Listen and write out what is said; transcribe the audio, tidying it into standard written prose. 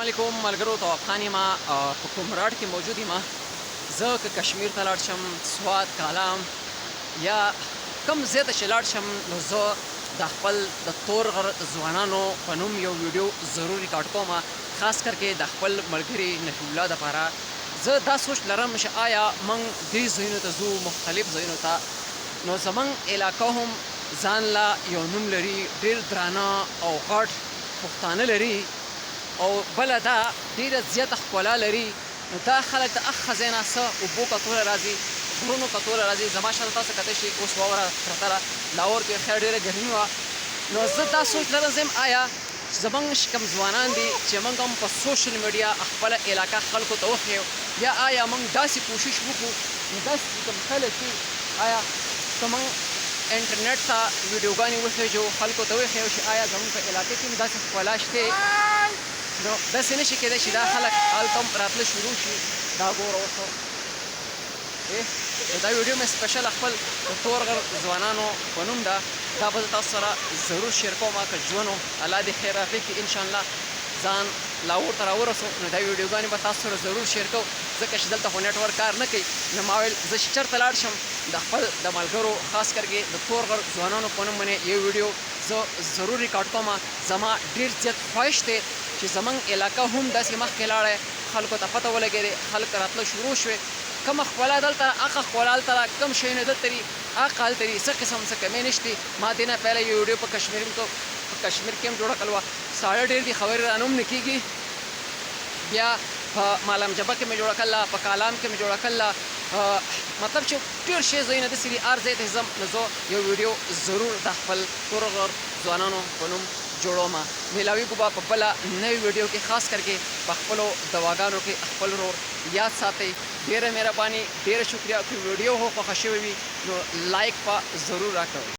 علیکم ملګرو تواب خان یم په کمراډ کې موجود یم. زه که کشمیر ته لاړ شم، سوات، کالام یا کوم ځای ته چې لاړ شم، نو زه د خپل د تورغر ځوانانو په نوم یو ویډیو ضرور ریکارډ کوم، خاص کر کې د خپل ملګري نفي الله دپاره. زه دا سوچ لرم چې آیا موږ دې ځایونو ته ځو، مختلف ځایونو ته، نو زموږ علاقه هم ځان له یو نوم لري، ډېر درانه او غټ پښتانه لري، او بله دا ډېره زیاته ښکلا لري. نو دا خلک د هغه ځای نه څه اوبو کتوله راځي، غرونو کتوله راځي. زما شاته تاسو کتی شئ اوس واوره پرته ده، لاهور کې خیر ډېره ګرمي وه. نو زه دا سوچ لرم زم آیا زموږ چې کوم ځوانان دي چې موږ هم په سوشل میډیا خپله علاقه خلکو ته وښیو، یا آیا موږ داسې کوشش وکړو نو داسې کوم خلک دي آیا که موږ انټرنیټ ته ویډیوګانې وخېږو، خلکو ته وښیو چې آیا زموږ په علاقې کې هم داسې ښکلا شته، نو داسې نشي کېدی چې دا خلک هلته هم راتله شروع شي. دا ګوره اوس دا ویډیو مې سپیشل خپل د تورغر ځوانانو په نوم ده. دا به زه تاسو سره ضرور شیر کوم که ژوند و الله دې خیر رافې کړي. انشاءالله ځان لاهور ته راورسو نو دا ویډیوګانې به تاسو سره ضرور شیر کوو، ځکه چې دلته خو نیټورک کار نه کوي. نو ما ویل زه چې چېرته لاړ شم د خپل د ملګرو خاص کرکې د تورغر ځوانانو په نوم باندې یو ویډیو زه ضرور ریکارډ کوم. زما ډېر زیات خواهش دی چې زموږ علاقه هم داسې مخکې لاړی، خلکو ته پته ولګېدې، خلک راتله شروع شوې. کومه ښکلا دلته ده، هغه ښکلا هلته ده، کوم شیونه دلته دي هغه هلته دي، څه قسم څه کمۍ نشتې. ما دې نه پهله یو ویډیو په کشمیر کې هم جوړه کړې وه، ساړه ډېر دي، خبرې رانه هم نه کېږي. بیا په مالم جبه کې مې جوړه کړله، په کالام کې مې جوړه کړله، مطلب چې ډېر شی ځایونه داسې دي، هر ځای ته ځم نو زه یو ویډیو ضرور د خپل تورغر ځوانانو په نوم جوړوم. میلاویږو به په بله نوې ویډیو کې، خاص کرکې په خپلو دواګانو کې خپل ورور یاد ساتئ. ډېره مهرباني، ډېره شکریه. که ویډیو هو خوښه شوې وي نو لایک به ضرور راکوئ.